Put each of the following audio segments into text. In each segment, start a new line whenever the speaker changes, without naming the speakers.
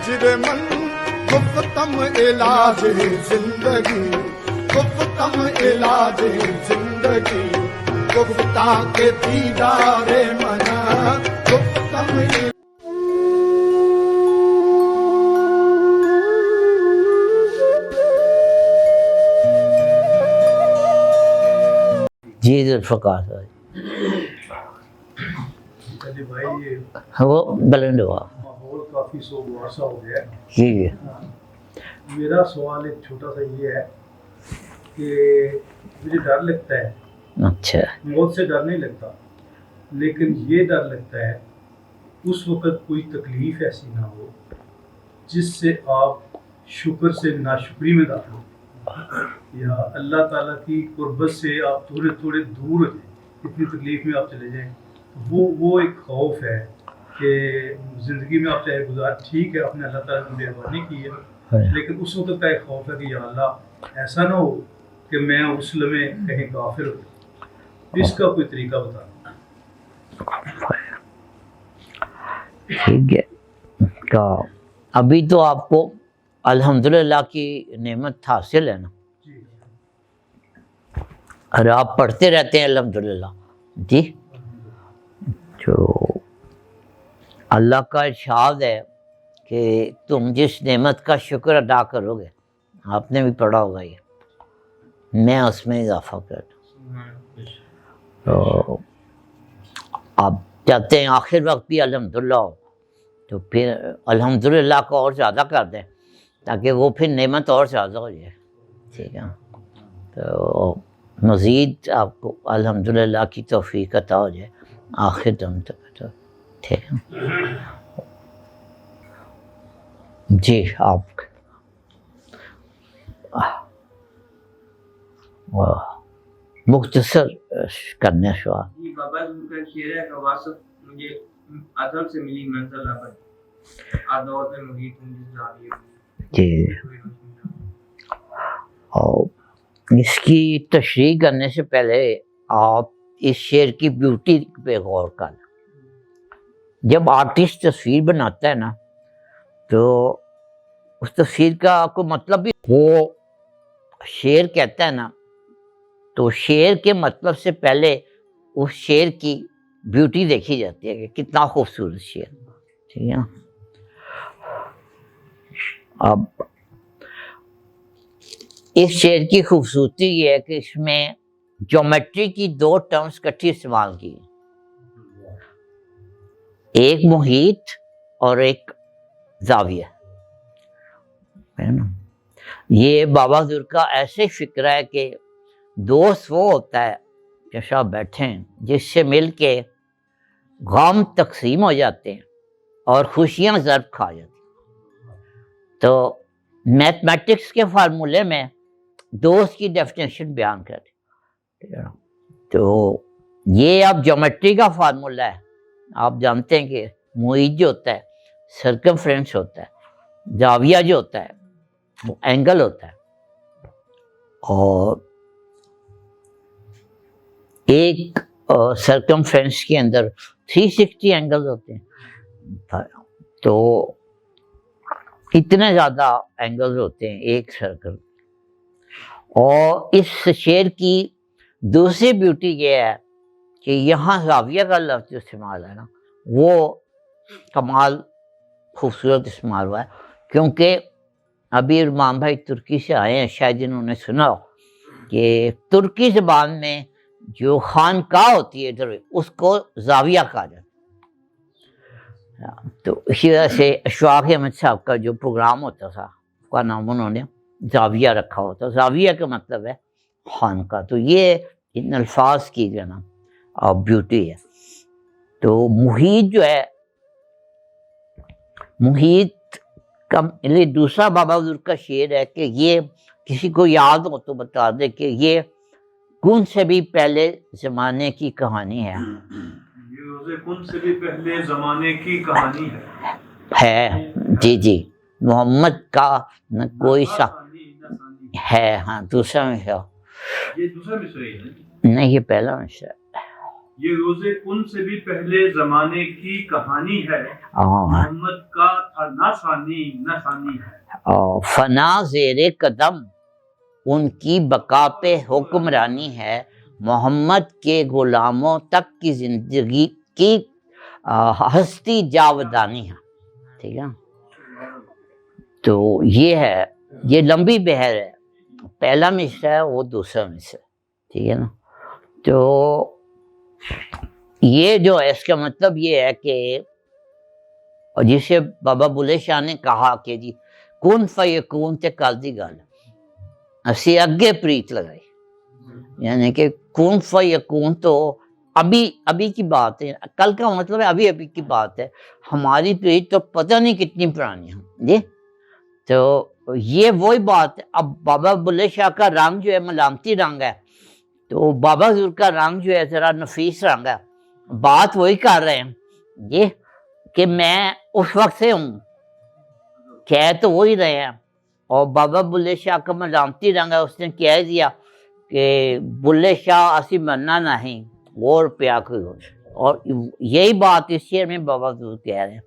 مجرمن گفتم علاج زندگی گفتم علاج زندگی گفتہ کے دیدار منا گفتم
جی ذوالفقار صاحب
بھائی یہ
وہ بلند ہوا
ماحول کافی سوگوار سا ہو گیا ہے.
جی
میرا سوال ایک چھوٹا سا یہ ہے کہ مجھے ڈر لگتا ہے،
اچھا
موت سے ڈر نہیں لگتا، لیکن یہ ڈر لگتا ہے اس وقت کوئی تکلیف ایسی نہ ہو جس سے آپ شکر سے ناشکری میں داخل ہو، یا اللہ تعالیٰ کی قربت سے آپ تھوڑے تھوڑے دور ہو جائیں، اتنی تکلیف میں آپ چلے جائیں. وہ ایک خوف ہے کہ زندگی میں آپ چاہے گزار ٹھیک ہے، آپ نے اللہ تعالیٰ کی مہربانی کی ہے، لیکن اس وقت کا ایک خوف ہے کہ یا اللہ ایسا نہ ہو کہ میں اس لمحے کہیں کافر ہو جاؤں. اس کا کوئی طریقہ بتا.
ٹھیک ہے. تو ابھی تو آپ کو الحمدللہ کی نعمت حاصل ہے نا،
جی
اور آپ پڑھتے رہتے ہیں الحمدللہ. جی جو اللہ کا ارشاد ہے کہ تم جس نعمت کا شکر ادا کرو گے، آپ نے بھی پڑھا ہوگا یہ، میں اس میں اضافہ کرتا ہوں. تو آپ چاہتے ہیں آخر وقت بھی الحمدللہ ہو، تو پھر الحمدللہ کو اور زیادہ کر دیں تاکہ وہ پھر نعمت اور زیادہ ہو جائے. ٹھیک ہے، تو مزید آپ کو الحمدللہ کی توفیق عطا ہو جائے آخر دم تک. تو ٹھیک ہے جی. آپ مختصر کرنے سوال.
جی بابا ان کا شعر ہے کہ واسط مجھے ادب سے ملی منزل ابد آدور میں محیط ہوں جس زاویے میں.
جی اور اس کی تشریح کرنے سے پہلے آپ اس شعر کی بیوٹی پہ غور کر لیں. جب آرٹسٹ تصویر بناتا ہے نا تو اس تصویر کا کوئی مطلب بھی وہ شعر کہتا ہے نا، تو شعر کے مطلب سے پہلے اس شعر کی بیوٹی دیکھی جاتی ہے کہ کتنا خوبصورت شعر. ٹھیک ہے نا. اب اس شعر کی خوبصورتی یہ ہے کہ اس میں جیومیٹری کی دو ٹرمز اکٹھی استعمال کی، ایک محیط اور ایک زاویہ ہے نا. یہ بابا حضور کا ایسے فکر ہے کہ دوست وہ ہوتا ہے جیسا بیٹھے ہیں جس سے مل کے غم تقسیم ہو جاتے ہیں اور خوشیاں ضرب کھا جاتی ہیں. تو میتھمیٹکس کے فارمولے میں دوست کی ڈیفینیشن بیان کرتے ہیں. تو یہ اب جیومیٹری کا فارمولہ ہے. آپ جانتے ہیں کہ محیط جو ہوتا ہے سرکمفرنس ہوتا ہے، زاویہ جو ہوتا ہے وہ اینگل ہوتا ہے، اور ایک سرکمفرنس کے اندر 360 اینگل ہوتے ہیں. تو اتنے زیادہ اینگل ہوتے ہیں ایک سرکل. اور اس شعر کی دوسری بیوٹی یہ ہے کہ یہاں زاویہ کا لفظ جو استعمال ہے نا وہ کمال خوبصورت استعمال ہوا ہے، کیونکہ ابھی ارمان بھائی ترکی سے آئے ہیں، شاید انہوں نے سنا ہو کہ ترکی زبان میں جو خانقاہ ہوتی ہے ادھر اس کو زاویہ کہا جاتا ہے. تو اسی وجہ سے اشفاق احمد صاحب کا جو پروگرام ہوتا تھا اس کا نام انہوں نے زاویہ رکھا ہوتا. زاویہ کا مطلب ہے خانقاہ. تو یہ ان الفاظ کی جو ہے نا بیوٹی ہے. تو محیط جو ہے، محیط کا دوسرا بابا حضور کا شعر ہے کہ یہ کسی کو یاد ہو تو بتا دے کہ یہ کن سے بھی پہلے زمانے کی کہانی ہے.
یہ روزے کن سے بھی پہلے زمانے کی کہانی
ہے. جی جی محمد کا نہ کوئی سا ہے. ہاں دوسرا میں ہے.
یہ دوسرا مصرع ہے
نہیں یہ پہلا مصرع ہے.
یہ روزے کن سے بھی پہلے زمانے کی کہانی ہے،
ہاں
محمد کا نہ ثانی ہے.
فنا زیر قدم ان کی بقا پہ حکمرانی ہے، محمد کے غلاموں تک کی زندگی کی ہستی جاودانی ہے. ٹھیک ہے، تو یہ ہے، یہ لمبی بحر ہے. پہلا مصرع ہے، وہ دوسرا مصرع. ٹھیک ہے نا. تو یہ جو ہے اس کا مطلب یہ ہے کہ جسے بابا بلے شاہ نے کہا کہ جی کن فیکون تے کل دی گل اسی اگے پریت لگائی، یعنی کہ کن فیکون تو ابھی کی بات ہے، کل کا مطلب ہے ابھی کی بات ہے. ہماری پریت تو پتہ نہیں کتنی پرانی ہے جی. تو یہ وہی بات ہے. اب بابا بلے شاہ کا رنگ جو ہے ملامتی رنگ ہے، تو بابا حضور کا رنگ جو ہے ذرا نفیس رنگ ہے. بات وہی کر رہے ہیں یہ کہ میں اس وقت سے ہوں، کہہ تو وہی رہے ہیں. اور بابا بلے شاہ کا ملامتی رنگ ہے، اس نے کہہ دیا کہ بلے شاہ اسی مرنا نہیں اور پیا کوئی. اور یہی بات اس شعر میں بابا حضور کہہ رہے ہیں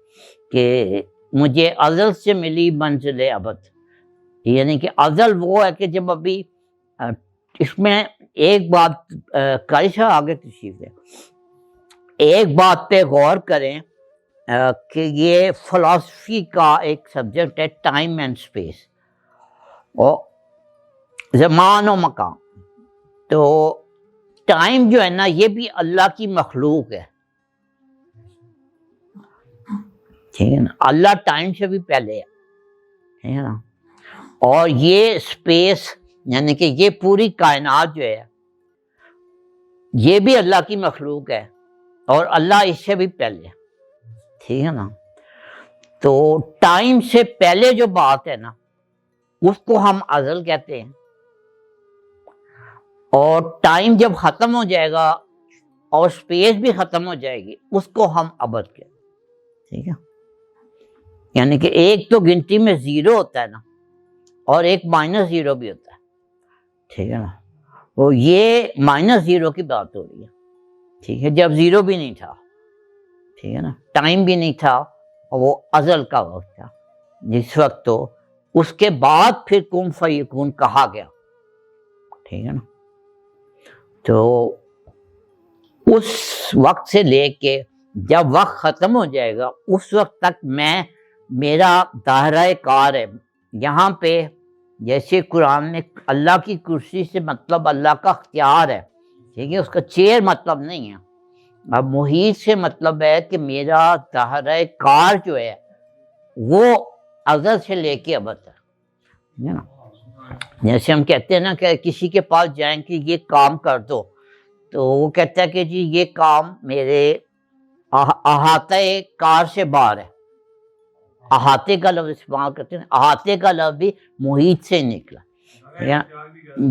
کہ مجھے ازل سے ملی منزل ابد. یعنی کہ ازل وہ ہے کہ جب ابھی اس میں ایک بات قاری صاحب آگے تشریف ہے، ایک بات پہ غور کریں کہ یہ فلاسفی کا ایک سبجیکٹ ہے، ٹائم اینڈ اسپیس اور زمان و مکان. تو ٹائم جو ہے نا یہ بھی اللہ کی مخلوق ہے. ٹھیک ہے نا، اللہ ٹائم سے بھی پہلے ہے. ٹھیک ہے نا. اور یہ اسپیس یعنی کہ یہ پوری کائنات جو ہے یہ بھی اللہ کی مخلوق ہے اور اللہ اس سے بھی پہلے ہے. ٹھیک ہے نا. تو ٹائم سے پہلے جو بات ہے نا اس کو ہم ازل کہتے ہیں، اور ٹائم جب ختم ہو جائے گا اور اسپیس بھی ختم ہو جائے گی اس کو ہم ابد کہتے ہیں. ٹھیک ہے، یعنی کہ ایک تو گنتی میں زیرو ہوتا ہے نا اور ایک مائنس زیرو بھی ہوتا ہے. ٹھیک ہے نا. وہ یہ مائنس زیرو کی بات ہو رہی ہے. ٹھیک ہے، جب زیرو بھی نہیں تھا. ٹھیک ہے نا، ٹائم بھی نہیں تھا اور وہ ازل کا وقت تھا جس وقت تو اس کے بعد پھر کن فیکون کہا گیا. ٹھیک ہے نا. تو اس وقت سے لے کے جب وقت ختم ہو جائے گا اس وقت تک میرا دائرہ کار ہے. یہاں پہ جیسے قرآن میں اللہ کی کرسی سے مطلب اللہ کا اختیار ہے. ٹھیک ہے، اس کا چیئر مطلب نہیں ہے. اب محیط سے مطلب ہے کہ میرا دائرہ کار جو ہے وہ ازل سے لے کے ابد ہے. ٹھیک ہے نا. جیسے ہم کہتے ہیں نا کہ کسی کے پاس جائیں کہ یہ کام کر دو، تو وہ کہتا ہے کہ جی یہ کام میرے احاطہ کار سے باہر ہے. احاطے کا لفظ استعمال کرتے ہیں، احاطے کا لفظ بھی محیط سے نکلا،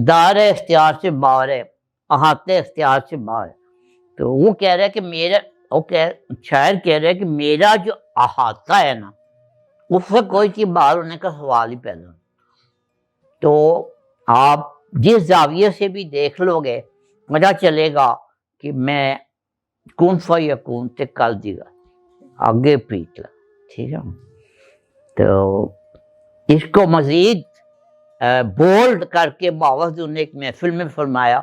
دائرہ اختیار سے باہر ہے، احاطے اختیار سے باہر ہے. تو وہ کہہ رہا ہے کہ شاعر کہہ رہا ہے کہ میرا جو احاطہ ہے نا اس سے کوئی چیز باہر ہونے کا سوال ہی پیدا نہیں. تو آپ جس زاویے سے بھی دیکھ لو گے پتہ چلے گا کہ میں کن فیکون تے کل دی گل آگے پریت لگا. ٹھیک ہے. تو اس کو مزید بولڈ کر کے بابا حضور نے ایک محفل میں فرمایا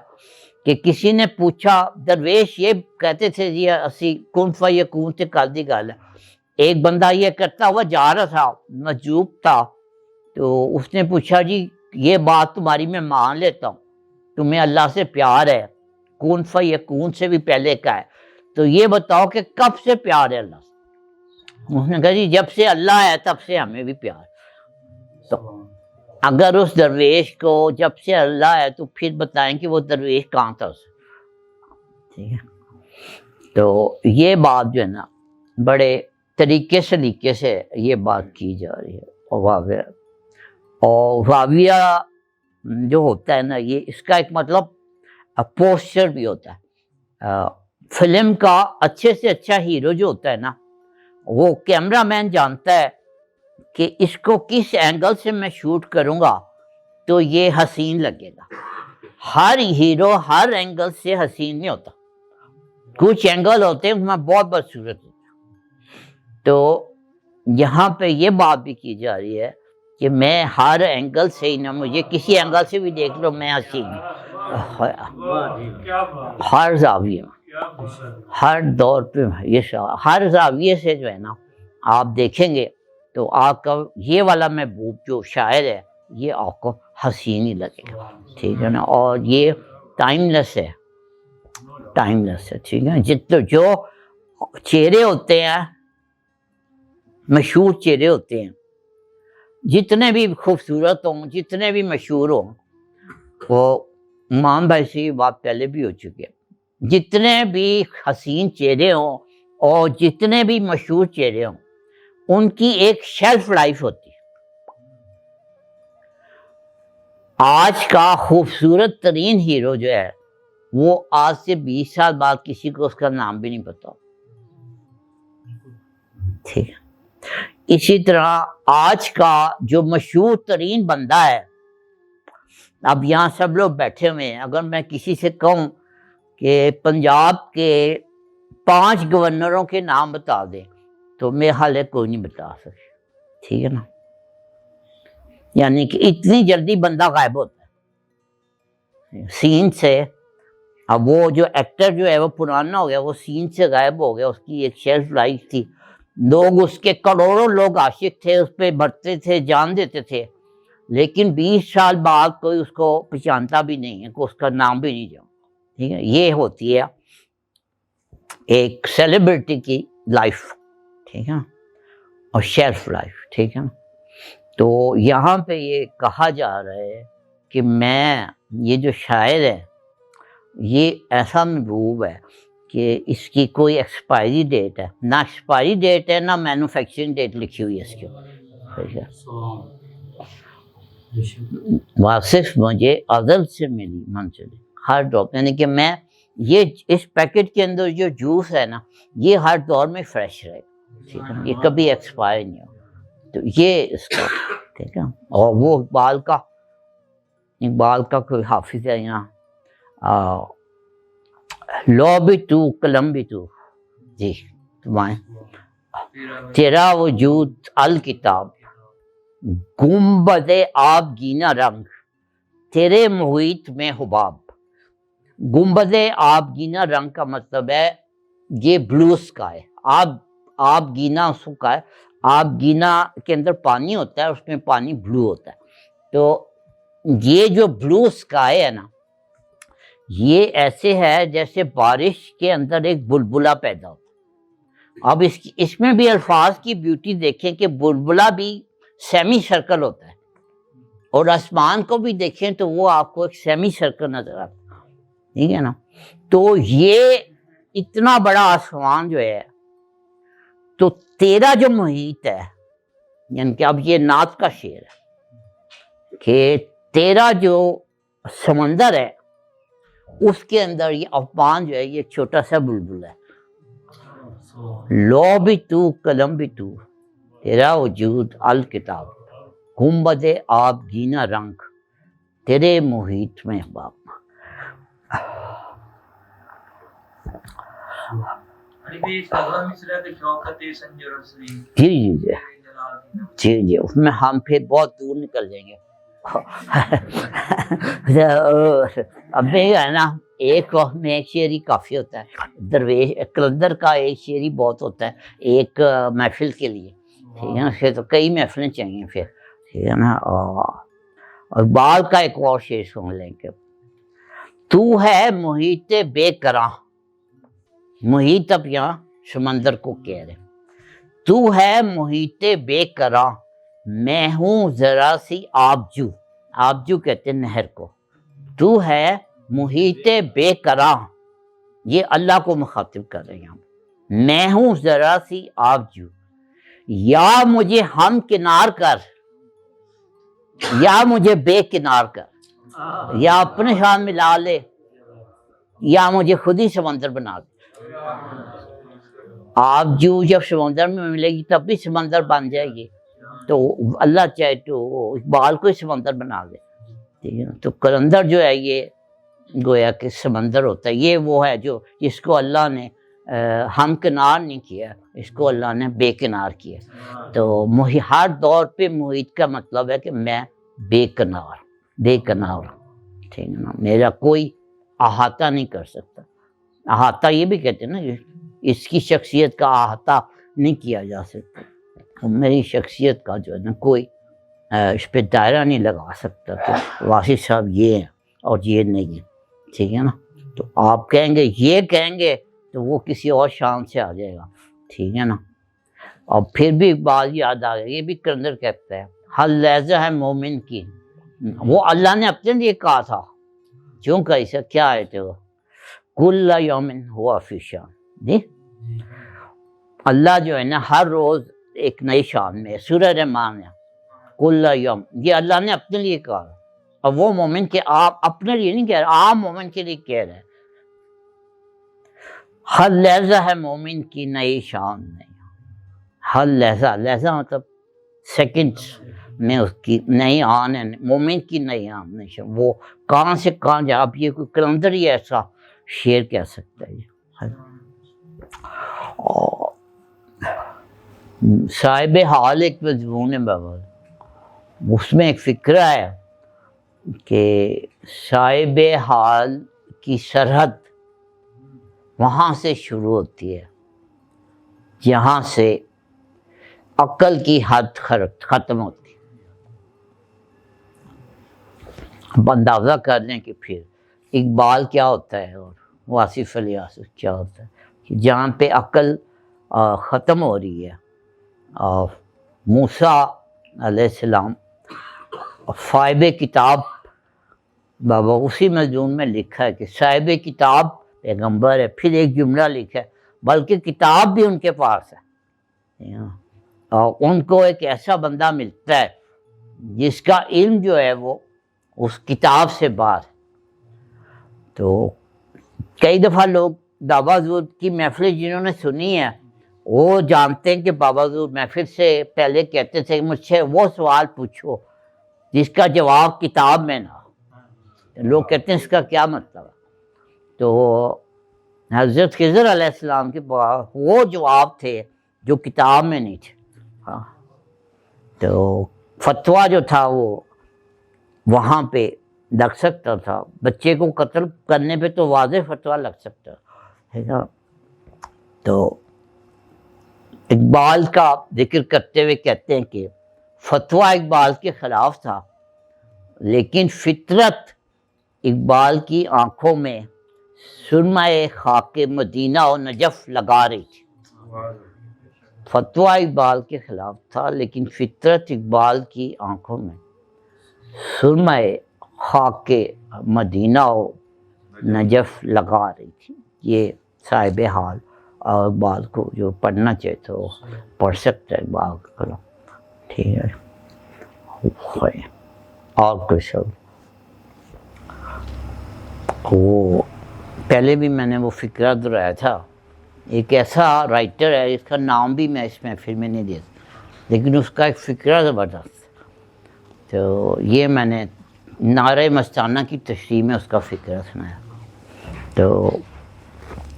کہ کسی نے پوچھا، درویش یہ کہتے تھے جی اسی کن فیکون تے کل دی گل ہے. ایک بندہ یہ کرتا ہوا جا رہا تھا، مجذوب تھا، تو اس نے پوچھا جی یہ بات تمہاری میں مان لیتا ہوں، تمہیں اللہ سے پیار ہے، کن فیکون سے بھی پہلے کا ہے، تو یہ بتاؤ کہ کب سے پیار ہے اللہ سے؟ اس نے کہا جی جب سے اللہ ہے تب سے ہمیں بھی پیار. تو اگر اس درویش کو جب سے اللہ ہے تو پھر بتائیں کہ وہ درویش کہاں تھا اسے. ٹھیک ہے. تو یہ بات جو ہے نا بڑے طریقے سے یہ بات کی جا رہی ہے. اور واویہ جو ہوتا ہے نا یہ اس کا ایک مطلب پوسچر بھی ہوتا ہے. فلم کا اچھے سے اچھا ہیرو جو ہوتا ہے نا وہ کیمرہ مین جانتا ہے کہ اس کو کس اینگل سے میں شوٹ کروں گا تو یہ حسین لگے گا. ہر ہیرو ہر اینگل سے حسین نہیں ہوتا، کچھ اینگل ہوتے ہیں اس میں بہت بدصورت ہوتا ہے. تو یہاں پہ یہ بات بھی کی جا رہی ہے کہ میں ہر اینگل سے ہی، نہ مجھے کسی اینگل سے بھی دیکھ لو میں حسین ہوں، ہر زاویے میں، ہر دور پہ یہ ہر زاویے سے جو ہے نا آپ دیکھیں گے تو آپ کا یہ والا محبوب جو شاعر ہے یہ آپ کو حسین ہی لگے گا، ٹھیک ہے نا. اور یہ ٹائم لیس ہے، ٹائم لیس ہے، ٹھیک ہے. جو چہرے ہوتے ہیں، مشہور چہرے ہوتے ہیں، جتنے بھی خوبصورت ہوں، جتنے بھی مشہور ہوں، وہ امام بھائی سے یہ بات پہلے بھی ہو چکی ہے، جتنے بھی حسین چہرے ہوں اور جتنے بھی مشہور چہرے ہوں ان کی ایک شیلف لائف ہوتی ہے. آج کا خوبصورت ترین ہیرو جو ہے وہ آج سے 20 سال بعد کسی کو اس کا نام بھی نہیں پتا، ٹھیک ہے. اسی طرح آج کا جو مشہور ترین بندہ ہے، اب یہاں سب لوگ بیٹھے ہوئے ہیں، اگر میں کسی سے کہوں کہ پنجاب کے 5 گورنروں کے نام بتا دیں تو میں حال کوئی نہیں بتا سکتا، ٹھیک ہے نا. یعنی کہ اتنی جلدی بندہ غائب ہوتا ہے سین سے. اب وہ جو ایکٹر جو ہے وہ پرانا ہو گیا، وہ سین سے غائب ہو گیا، اس کی ایک شیلف لائف تھی، لوگ اس کے کروڑوں لوگ عاشق تھے، اس پہ بڑھتے تھے، جان دیتے تھے، لیکن 20 سال بعد کوئی اس کو پہچانتا بھی نہیں ہے، کوئی اس کا نام بھی نہیں جانتا، ٹھیک ہے. یہ ہوتی ہے ایک سیلیبریٹی کی لائف، ٹھیک ہے، اور شیلف لائف، ٹھیک ہے. تو یہاں پہ یہ کہا جا رہا ہے کہ میں یہ جو شاعر ہے یہ ایسا محبوب ہے کہ اس کی کوئی ایکسپائری ڈیٹ ہے، نہ ایکسپائری ڈیٹ ہے نہ مینوفیکچرنگ ڈیٹ لکھی ہوئی ہے اس کے اوپر، ٹھیک ہے. واصف مجھے ازل سے ملی منزل ہر دور، یعنی کہ میں یہ اس پیکٹ کے اندر جو جوس ہے نا یہ ہر دور میں فریش رہے گا، ٹھیک ہے، یہ کبھی ایکسپائر نہیں ہو. تو یہ اس کا، ٹھیک ہے. اور وہ اقبال کا کوئی حافظ ہے یہاں، لو بھی تو قلم بھی تو، جی تمہیں تیرا وجود الکتاب، گنبد آب گینا رنگ تیرے محیط میں حباب. گنبد آب گینا رنگ کا مطلب ہے یہ بلو اسکائی. آب گینا اس کا ہے، آب گینا کے اندر پانی ہوتا ہے، اس میں پانی بلو ہوتا ہے. تو یہ جو بلو اسکائی ہے نا یہ ایسے ہے جیسے بارش کے اندر ایک بلبلہ پیدا ہوتا ہے. اب اس میں بھی الفاظ کی بیوٹی دیکھیں کہ بلبلہ بھی سیمی سرکل ہوتا ہے، اور آسمان کو بھی دیکھیں تو وہ آپ کو ایک سیمی سرکل نظر آتا ہے، ٹھیک ہے نا. تو یہ اتنا بڑا آسمان جو ہے، تو تیرا جو محیط ہے، یعنی کہ اب یہ نعت کا شعر ہے کہ تیرا جو سمندر ہے اس کے اندر یہ افغان جو ہے یہ چھوٹا سا بلبل ہے. لو بھی تو قلم بھی تو، تیرا وجود الکتاب، گنبد آب گینا رنگ تیرے محیط میں حباب. جی اس میں ہم پھر بہت دور نکل جائیں گے. اب ہے نا ایک وقت میں ایک شعری کافی ہوتا ہے، درویش کلندر کا ایک شعری بہت ہوتا ہے ایک محفل کے لیے، ٹھیک ہے نا. پھر تو کئی محفلیں چاہیے پھر، ٹھیک ہے نا. اور بال کا ایک اور شعر سن لیں گے. تو ہے محیط بے کراں، محیط اب یہاں سمندر کو کہہ رہے، تو ہے محیط بے کراں میں ہوں ذرا سی آبجو. آبجو کہتے ہیں نہر کو. تو ہے محیط بے کراں، یہ اللہ کو مخاطب کر رہے ہیں. میں ہوں ذرا سی آبجو، یا مجھے ہم کنار کر، یا مجھے بے کنار کر، یا اپنے ساتھ ملا لے، یا مجھے خود ہی سمندر بنا دے. آبجو جب سمندر میں ملے گی تب بھی سمندر بن جائے گی. تو اللہ چاہے تو اقبال کو ہی سمندر بنا دے، ٹھیک ہے. تو کلندر جو ہے یہ گویا کہ سمندر ہوتا ہے. یہ وہ ہے جو جس کو اللہ نے ہمکنار نہیں کیا، اس کو اللہ نے بے کنار کیا۔ تو ہر دور پہ محیط کا مطلب ہے کہ میں بے کنار، بے کنار، ٹھیک ہے نا، میرا کوئی احاطہ نہیں کر سکتا۔ احاطہ یہ بھی کہتے ہیں نا کہ اس کی شخصیت کا احاطہ نہیں کیا جا سکتا، میری شخصیت کا جو ہے نا کوئی اس پہ دائرہ نہیں لگا سکتا کہ واصف صاحب یہ ہیں اور یہ نہیں ہے، ٹھیک ہے نا۔ تو آپ کہیں گے یہ کہیں گے تو وہ کسی اور شان سے آ جائے گا، ٹھیک ہے نا۔ اور پھر بھی ایک بات یاد آ گئی، یہ بھی کلندر کہتا ہے ہر لہجہ ہے مومن کی، وہ اللہ نے اپنے لیے کہا تھا، کیوں کہا؟ اسے کیا ہے تو کل یومن ہوا فی شان، جی اللہ جو ہے نا ہر روز ایک نئی شان میں ہے۔ سورہ رحمان ہے کل یوم، یہ اللہ نے اپنے لیے کہا، اور وہ مومن کے آپ اپنے لیے نہیں کہہ رہے، عام مومن کے لیے کہہ رہے ہیں۔ ہر لہجہ ہے مومن کی نئی شان نہیں، ہر لہجہ، لہجہ مطلب سیکنڈ میں اس کی نئی آن ہے، مومن کی نئی آن نہیں شان، وہ کہاں سے کہاں جا، اب یہ کوئی کلندر ہی ایسا شعر کہہ سکتا ہے۔ اور صاحب حال ایک مضمون ہے بابا، اس میں ایک فکرہ ہے کہ صاحب حال کی سرحد وہاں سے شروع ہوتی ہے جہاں سے عقل کی حد ختم ہوتی ہے۔ اب اندازہ کر لیں کہ پھر اقبال کیا ہوتا ہے اور واصف علی آصف کیا ہوتا ہے، کہ جہاں پہ عقل ختم ہو رہی ہے۔ اور موسیٰ علیہ السلام صاحب کتاب بابا اسی مضمون میں لکھا ہے کہ صاحب کتاب پیغمبر ہے، پھر ایک جملہ لکھا ہے بلکہ کتاب بھی ان کے پاس ہے، اور ان کو ایک ایسا بندہ ملتا ہے جس کا علم جو ہے وہ اس کتاب سے باہر ہے۔ تو کئی دفعہ لوگ بابا حضور کی محفلیں جنہوں نے سنی ہے وہ جانتے ہیں کہ بابا حضور محفل سے پہلے کہتے تھے مجھ سے وہ سوال پوچھو جس کا جواب کتاب میں نہ ہو۔ لوگ کہتے ہیں اس کا کیا مطلب ہے؟ تو حضرت خضر علیہ السلام کے پاس وہ جواب تھے جو کتاب میں نہیں تھے، ہاں۔ تو فتویٰ جو تھا وہ وہاں پہ لگ سکتا تھا، بچے کو قتل کرنے پہ تو واضح فتویٰ لگ سکتا ہے نا۔ تو اقبال کا ذکر کرتے ہوئے کہتے ہیں کہ فتویٰ اقبال کے خلاف تھا، لیکن فطرت اقبال کی آنکھوں میں سرمہ خاک مدینہ و نجف لگا رہی تھی۔ فتویٰ اقبال کے خلاف تھا لیکن فطرت اقبال کی آنکھوں میں سرمہ خاک مدینہ و نجف لگا رہی تھی۔ یہ صاحب حال اور اقبال کو جو پڑھنا چاہے تو وہ پڑھ سکتا ہے اقبال کا کلام، ٹھیک ہے۔ اور کچھ وہ پہلے بھی میں نے وہ فکرہ دہرایا تھا، ایک ایسا رائٹر ہے اس کا نام بھی میں اس محفل میں نہیں دے سکتا، لیکن اس کا ایک فکرہ زبردست، تو یہ میں نے نعرہ مستانہ کی تشریح میں اس کا فکرہ سنایا۔ تو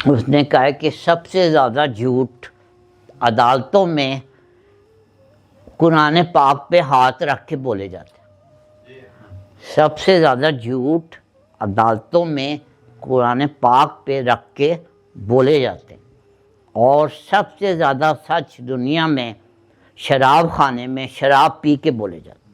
اس نے کہا کہ سب سے زیادہ جھوٹ عدالتوں میں قرآن پاک پہ ہاتھ رکھ کے بولے جاتے ہیں، سب سے زیادہ جھوٹ عدالتوں میں قرآن پاک پہ رکھ کے بولے جاتے ہیں، اور سب سے زیادہ سچ دنیا میں شراب خانے میں شراب پی کے بولے جاتے ہیں۔